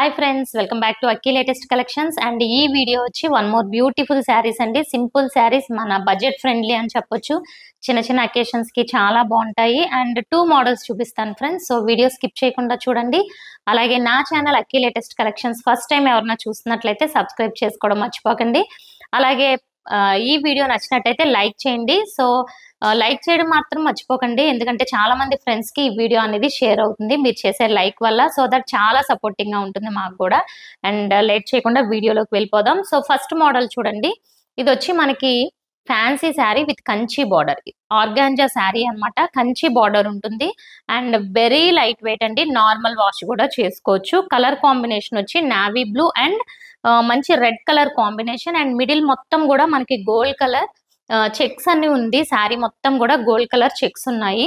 Hi friends, welcome back to Akki latest collections. And ఈ video వచ్చి one more beautiful saris అండి. Simple saris, మన budget friendly అని చెప్పొచ్చు. చిన్న చిన్న అకేషన్స్ కి చాలా బాగుంటాయి. అండ్ 2 మోడల్స్ చూపిస్తాను ఫ్రెండ్స్. సో వీడియో స్కిప్ చేయకుండా చూడండి. అలాగే నా ఛానల్ అక్కి లేటెస్ట్ కలెక్షన్స్ ఫస్ట్ టైం ఎవరైనా చూస్తున్నట్లయితే సబ్స్క్రైబ్ చేసుకోవడం మర్చిపోకండి. అలాగే ఈ వీడియో నచ్చినట్టయితే లైక్ చేయండి. సో లైక్ చేయడం మాత్రం మర్చిపోకండి, ఎందుకంటే చాలా మంది ఫ్రెండ్స్ కి ఈ వీడియో అనేది షేర్ అవుతుంది మీరు చేసే లైక్ వల్ల. సో దట్ చాలా సపోర్టింగ్ గా ఉంటుంది మాకు కూడా. అండ్ లేట్ చేయకుండా వీడియోలోకి వెళ్ళిపోదాం. సో ఫస్ట్ మోడల్ చూడండి. ఇది వచ్చి మనకి fancy sari with Kanchi border, organza sari అన్నమాట. కంచి బార్డర్ ఉంటుంది అండ్ వెరీ లైట్ వెయిట్ అండి. నార్మల్ వాష్ కూడా చేసుకోవచ్చు. కలర్ కాంబినేషన్ వచ్చి నావీ బ్లూ అండ్ మంచి red colour combination. And middle మొత్తం కూడా మనకి గోల్డ్ కలర్ చెక్స్ అన్ని ఉంది. శారీ మొత్తం కూడా గోల్డ్ కలర్ చెక్స్ ఉన్నాయి.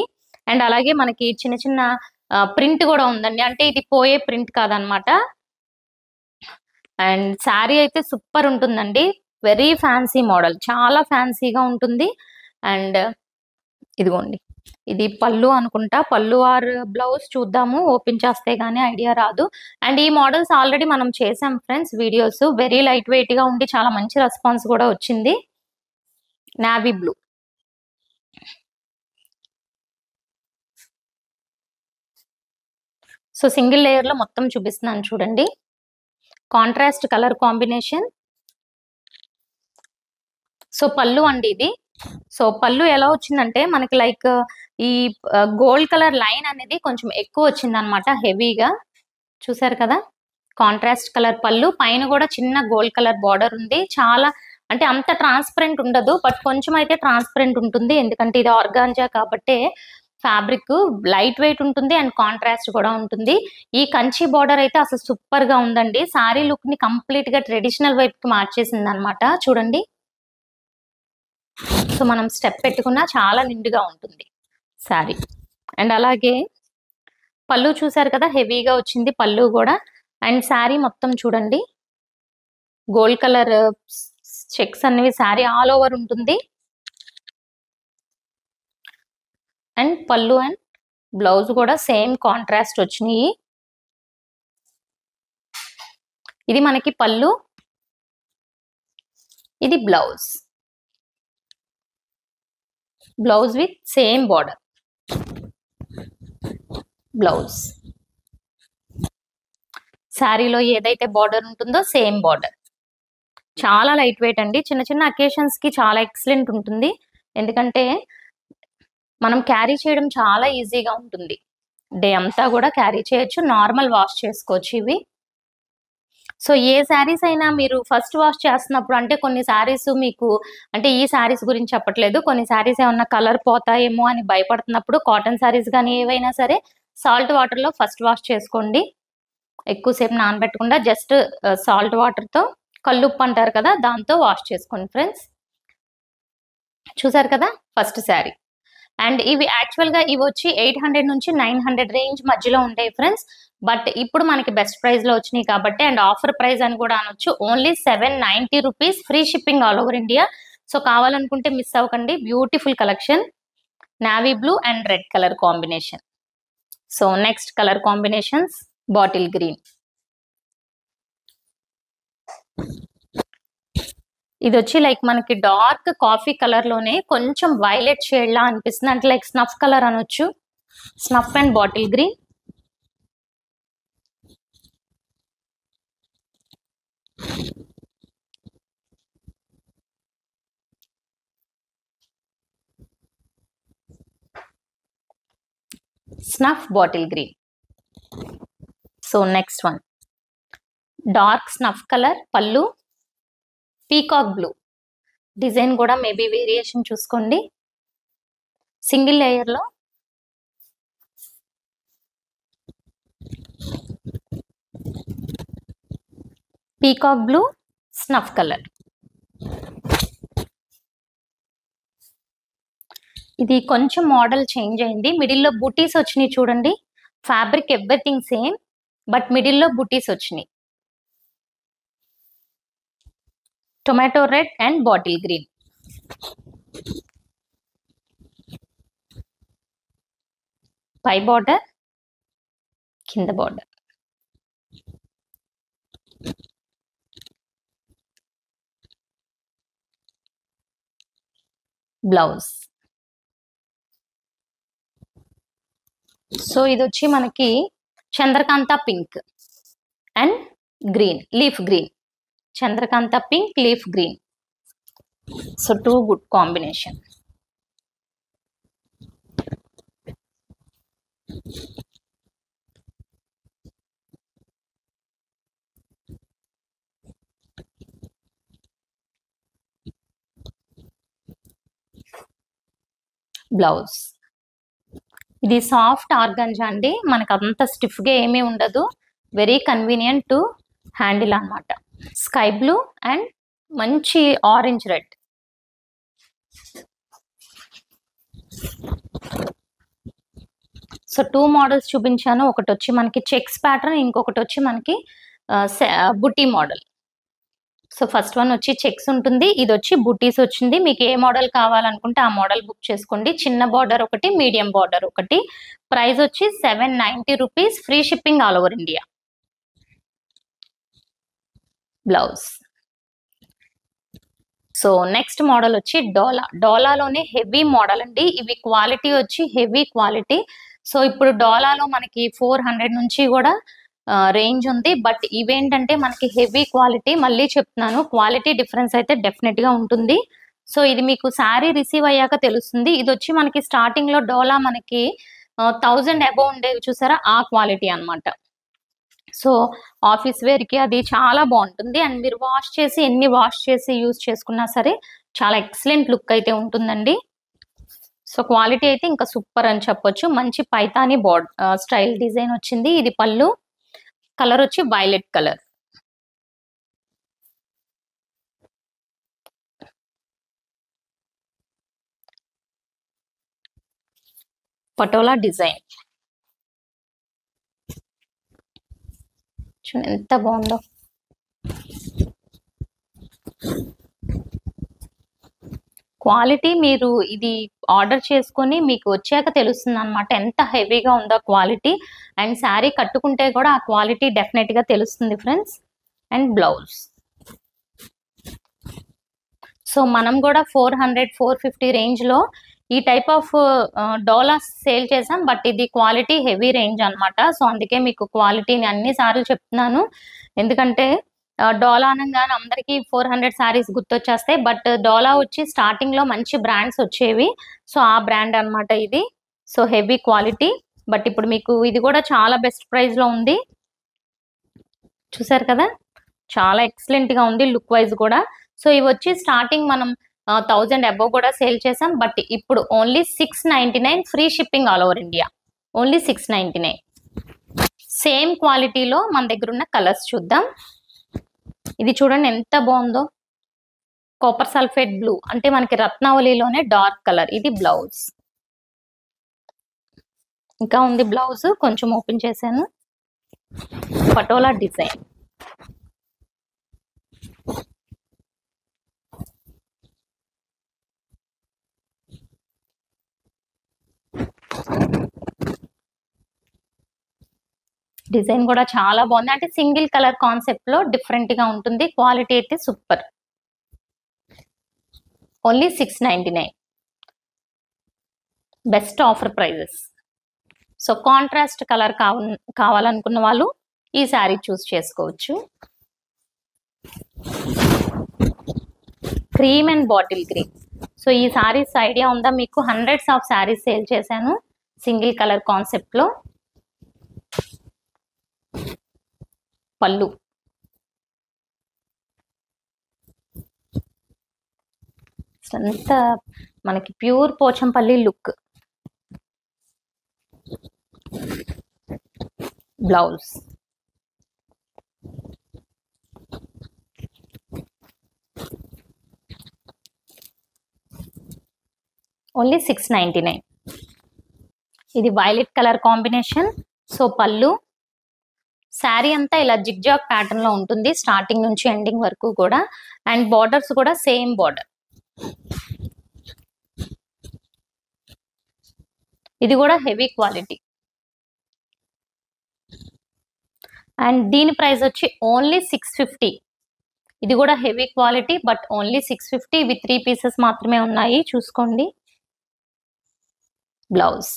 అండ్ అలాగే మనకి చిన్న చిన్న ప్రింట్ కూడా ఉందండి, అంటే ఇది పోయే ప్రింట్ కాదనమాట. అండ్ శారీ అయితే సూపర్ ఉంటుందండి. వెరీ ఫ్యాన్సీ మోడల్, చాలా ఫ్యాన్సీగా ఉంటుంది. అండ్ ఇదిగోండి, ఇది పళ్ళు అనుకుంటా. పళ్ళు ఆర్ బ్లౌజ్ చూద్దాము, ఓపెన్ చేస్తే గానీ ఐడియా రాదు. అండ్ ఈ మోడల్స్ ఆల్రెడీ మనం చేసాం friends videos. Very light weight గా ఉండి చాలా మంచి రెస్పాన్స్ కూడా వచ్చింది. Navy blue, so single layer లో మొత్తం చూపిస్తున్నాను చూడండి. Contrast colour combination. సో పళ్ళు అండి ఇది. సో పళ్ళు ఎలా వచ్చిందంటే మనకి లైక్ ఈ గోల్డ్ కలర్ లైన్ అనేది కొంచెం ఎక్కువ వచ్చింది అనమాట, హెవీగా. చూసారు కదా, కాంట్రాస్ట్ కలర్ పళ్ళు, పైన కూడా చిన్న గోల్డ్ కలర్ బార్డర్ ఉంది. చాలా అంటే అంత ట్రాన్స్పరెంట్ ఉండదు, బట్ కొంచెం అయితే ట్రాన్స్పరెంట్ ఉంటుంది, ఎందుకంటే ఇది ఆర్గాంజా కాబట్టి ఫ్యాబ్రిక్ లైట్ వెయిట్ ఉంటుంది అండ్ కాంట్రాస్ట్ కూడా ఉంటుంది. ఈ కంచి బార్డర్ అయితే అసలు సూపర్ గా ఉందండి. సారీ లుక్ ని కంప్లీట్ గా ట్రెడిషనల్ వైపు కి మార్చేసింది అనమాట. చూడండి, సో మనం స్టెప్ పెట్టుకున్నా చాలా నిండుగా ఉంటుంది శారీ. అండ్ అలాగే పళ్ళు చూసారు కదా, హెవీగా వచ్చింది పళ్ళు కూడా. అండ్ శారీ మొత్తం చూడండి, గోల్డ్ కలర్ చెక్స్ అనేవి శారీ ఆల్ ఓవర్ ఉంటుంది. అండ్ పళ్ళు అండ్ బ్లౌజ్ కూడా సేమ్ కాంట్రాస్ట్ వచ్చినాయి. ఇది మనకి పళ్ళు, ఇది blouse. Blouse with same border, blouse. శారీలో ఏదైతే బార్డర్ ఉంటుందో సేమ్ బార్డర్. చాలా లైట్ వెయిట్ అండి. చిన్న చిన్న అకేషన్స్ కి చాలా ఎక్సలెంట్ ఉంటుంది, ఎందుకంటే మనం క్యారీ చేయడం చాలా ఈజీగా ఉంటుంది. డే అంతా కూడా క్యారీ చేయొచ్చు, నార్మల్ వాష్ చేసుకోవచ్చు ఇవి. సో ఏ శారీస్ అయినా మీరు ఫస్ట్ వాష్ చేస్తున్నప్పుడు, అంటే కొన్ని శారీస్ మీకు, అంటే ఈ శారీస్ గురించి చెప్పట్లేదు, కొన్ని శారీస్ ఏమన్నా కలర్ పోతాయేమో అని భయపడుతున్నప్పుడు కాటన్ శారీస్ కానీ ఏవైనా సరే సాల్ట్ వాటర్ లో ఫస్ట్ వాష్ చేసుకోండి. ఎక్కువసేపు నానబెట్టకుండా జస్ట్ సాల్ట్ వాటర్ తో, కల్లుప్పు అంటారు కదా, దాంతో వాష్ చేసుకోండి ఫ్రెండ్స్. చూసారు కదా ఫస్ట్ శారీ. అండ్ ఇవి యాక్చువల్ గా ఇవి వచ్చి 800 నుంచి 900 రేంజ్ మధ్యలో ఉంటాయి ఫ్రెండ్స్. బట్ ఇప్పుడు మనకి బెస్ట్ ప్రైస్ లో వచ్చినాయి కాబట్టి, అండ్ ఆఫర్ ప్రైస్ అని కూడా అనొచ్చు, only 790 rupees, free shipping all over India. So కావాలనుకుంటే మిస్ అవ్వకండి. Beautiful collection, navy blue and red colour combination. So next colour combinations, bottle green. ఇది వచ్చి లైక్ మనకి డార్క్ కాఫీ కలర్ లోనే కొంచెం వైలెట్ షేడ్ లా అనిపిస్తుంది, అంటే లైక్ స్నఫ్ కలర్ అనొచ్చు. Snuff and bottle green. Snuff bottle green. So next one, dark snuff colour పళ్ళు, peacock blue. Design కూడా మేబీ వేరియేషన్ చూసుకోండి. సింగిల్ లేయర్ లో పీకాక్ బ్లూ, స్నఫ్ కలర్. ఇది కొంచెం మోడల్ చేంజ్ అయింది, మిడిల్ లో బుటీస్ వచ్చినాయి చూడండి. Fabric everything same, but middle లో బుటీస్ వచ్చినాయి. Tomato red and bottle green. పై బార్డర్, కింద బార్డర్. బ్లౌజ్. సో ఇది వచ్చి మనకి Chandrakantha pink and green, leaf green. Chandrakantha pink, leaf green. So 2 good combination. Blouse. ఇది సాఫ్ట్ ఆర్గంజా అండి, మనకు అంత స్టిఫ్గా ఏమీ ఉండదు. వెరీ కన్వీనియంట్ టు హ్యాండిల్ అన్నమాట. స్కై బ్లూ అండ్ మంచి ఆరెంజ్ రెడ్. సో 2 మోడల్స్ చూపించాను. ఒకటి వచ్చి మనకి చెక్స్ ప్యాటర్న్, ఇంకొకటి వచ్చి మనకి బుటీ మోడల్. సో ఫస్ట్ వన్ వచ్చి చెక్స్ ఉంటుంది, ఇది వచ్చి బుటీస్ వచ్చింది. మీకు ఏ మోడల్ కావాలనుకుంటే ఆ మోడల్ బుక్ చేసుకోండి. చిన్న బార్డర్ ఒకటి, మీడియం బార్డర్ ఒకటి. ప్రైస్ వచ్చి 790 rupees, free shipping all over India. Blouse. So next model వచ్చి డోలా. డోలాలోనే హెవీ మోడల్ అండి. ఇవి క్వాలిటీ వచ్చి హెవీ క్వాలిటీ. సో ఇప్పుడు డోలాలో మనకి 400 నుంచి కూడా రేంజ్ ఉంది. బట్ ఇవేంటంటే మనకి హెవీ క్వాలిటీ. మళ్ళీ చెప్తున్నాను, క్వాలిటీ డిఫరెన్స్ అయితే డెఫినెట్ గా ఉంటుంది. సో ఇది మీకు శారీ రిసీవ్ అయ్యాక తెలుస్తుంది. ఇది వచ్చి మనకి స్టార్టింగ్ లో డోలా మనకి 1000 అబౌవ్ ఉండేవి చూసారా, ఆ క్వాలిటీ అన్నమాట. సో ఆఫీస్ వేర్ కి అది చాలా బాగుంటుంది. అండ్ మీరు ఎన్ని వాష్ చేసి యూజ్ చేసుకున్నా సరే చాలా ఎక్సలెంట్ లుక్ అయితే ఉంటుందండి. సో క్వాలిటీ అయితే ఇంకా సూపర్ అని చెప్పొచ్చు. మంచి పైతాని స్టైల్ డిజైన్ వచ్చింది. ఇది పళ్ళు. కలర్ వచ్చి వైలెట్ కలర్. పటోలా డిజైన్ చూడండి ఎంత బాగుందో. క్వాలిటీ మీరు ఇది ఆర్డర్ చేసుకొని మీకు వచ్చాక తెలుస్తుంది అనమాట ఎంత హెవీగా ఉందో క్వాలిటీ. అండ్ శారీ కట్టుకుంటే కూడా ఆ క్వాలిటీ డెఫినెట్ గా తెలుస్తుంది ఫ్రెండ్స్. And blouse. సో మనం కూడా 400-450 రేంజ్ లో ఈ టైప్ ఆఫ్ డోలా సేల్ చేసాం. బట్ ఇది క్వాలిటీ హెవీ రేంజ్ అన్నమాట. సో అందుకే మీకు క్వాలిటీని అన్ని సార్లు చెప్తున్నాను. ఎందుకంటే డోలా అనగానే అందరికీ 400 శారీస్ గుర్తొచ్చేస్తాయి. బట్ డోలా వచ్చి స్టార్టింగ్ లో మంచి బ్రాండ్స్ వచ్చేవి. సో ఆ బ్రాండ్ అన్నమాట ఇది. So heavy quality. బట్ ఇప్పుడు మీకు ఇది కూడా చాలా బెస్ట్ ప్రైస్ లో ఉంది. చూసారు కదా, చాలా ఎక్సలెంట్ గా ఉంది లుక్ వైజ్ కూడా. సో ఇవి వచ్చి స్టార్టింగ్ మనం 1000 అబౌవ్ కూడా సేల్ చేసాం. బట్ ఇప్పుడు only 699, free shipping all over India. Only 699. Same క్వాలిటీలో మన దగ్గర ఉన్న కలర్స్ చూద్దాం. ఇది చూడండి ఎంత బాగుందో. కాపర్ సల్ఫేట్ బ్లూ అంటే మనకి రత్నావళిలోనే డార్క్ కలర్. ఇది బ్లౌజ్. ఇంకా ఉంది బ్లౌజ్, కొంచెం ఓపెన్ చేశాను. పటోలా డిజైన్. డిజైన్ కూడా చాలా బాగుంది. అంటే సింగిల్ కలర్ కాన్సెప్ట్ లో డిఫరెంట్ గా ఉంటుంది. క్వాలిటీ అయితే super. Only 699. Best offer prices. So contrast colour కావాలనుకున్న వాళ్ళు ఈ శారీ చూస్ చేసుకోవచ్చు. Cream and bottle green. So ఈ శారీస్ ఐడియా ఉందా మీకు? హండ్రెడ్స్ ఆఫ్ శారీస్ సేల్ చేశాను సింగిల్ కలర్ కాన్సెప్ట్ లో. పళ్ళు. అంతా మనకి pure Pochampally look. Blouse. Only 699. ఇది వైలెట్ కలర్ కాంబినేషన్. సో పళ్ళు. శారీ అంతా ఇలా జిగ్జాగ్ ప్యాటర్న్ లో ఉంటుంది స్టార్టింగ్ నుంచి ఎండింగ్ వరకు కూడా. అండ్ బార్డర్స్ కూడా సేమ్ బార్డర్. ఇది కూడా హెవీ క్వాలిటీ. అండ్ దీని ప్రైస్ వచ్చి ఓన్లీ 650. ఇది కూడా హెవీ క్వాలిటీ, బట్ ఓన్లీ 650. ఇవి 3 పీసెస్ మాత్రమే ఉన్నాయి, చూసుకోండి. బ్లౌజ్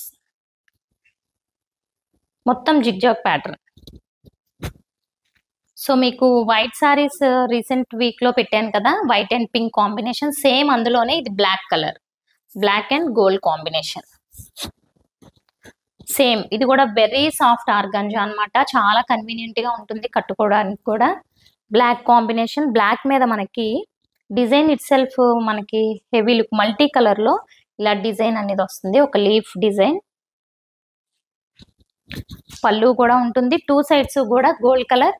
మొత్తం జిగ్జాగ్ ప్యాటర్న్. సో మీకు వైట్ సారీస్ రీసెంట్ వీక్ లో పెట్టాను కదా, white and pink combination, same అందులోనే ఇది black colour, black and gold combination. Same ఇది కూడా వెరీ సాఫ్ట్ ఆర్గంజా అన్నమాట, చాలా కన్వీనియంట్ గా ఉంటుంది కట్టుకోవడానికి కూడా. బ్లాక్ కాంబినేషన్, బ్లాక్ మీద మనకి డిజైన్ ఇట్ సెల్ఫ్ మనకి హెవీ లుక్, మల్టీ కలర్ లో ఇలా డిజైన్ అనేది వస్తుంది, ఒక లీఫ్ డిజైన్. పళ్ళు కూడా ఉంటుంది, 2 సైడ్స్ కూడా గోల్డ్ కలర్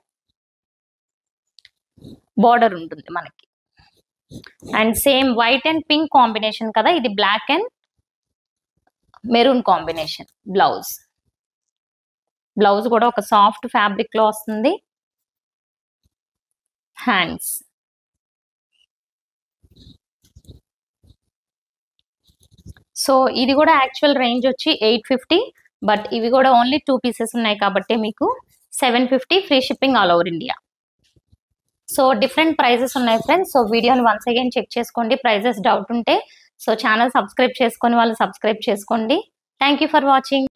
బార్డర్ ఉంటుంది మనకి. And same white and pink combination కదా, ఇది black and maroon combination. Blouse కూడా ఒక సాఫ్ట్ ఫ్యాబ్రిక్ లో వస్తుంది. హ్యాండ్స్ సో ఇది కూడా యాక్చువల్ రేంజ్ వచ్చి 850, బట్ ఇవి కూడా ఓన్లీ 2 పీసెస్ ఉన్నాయి కాబట్టి మీకు 750 free shipping all over India. So different prices ఉన్నాయి ఫ్రెండ్స్. సో వీడియోని వన్స్ అగైన్ చెక్ చేసుకోండి, ప్రైజెస్ డౌట్ ఉంటే. సో ఛానల్ సబ్స్క్రైబ్ చేసుకొని వాళ్ళు సబ్స్క్రైబ్ చేసుకోండి. Thank you for watching.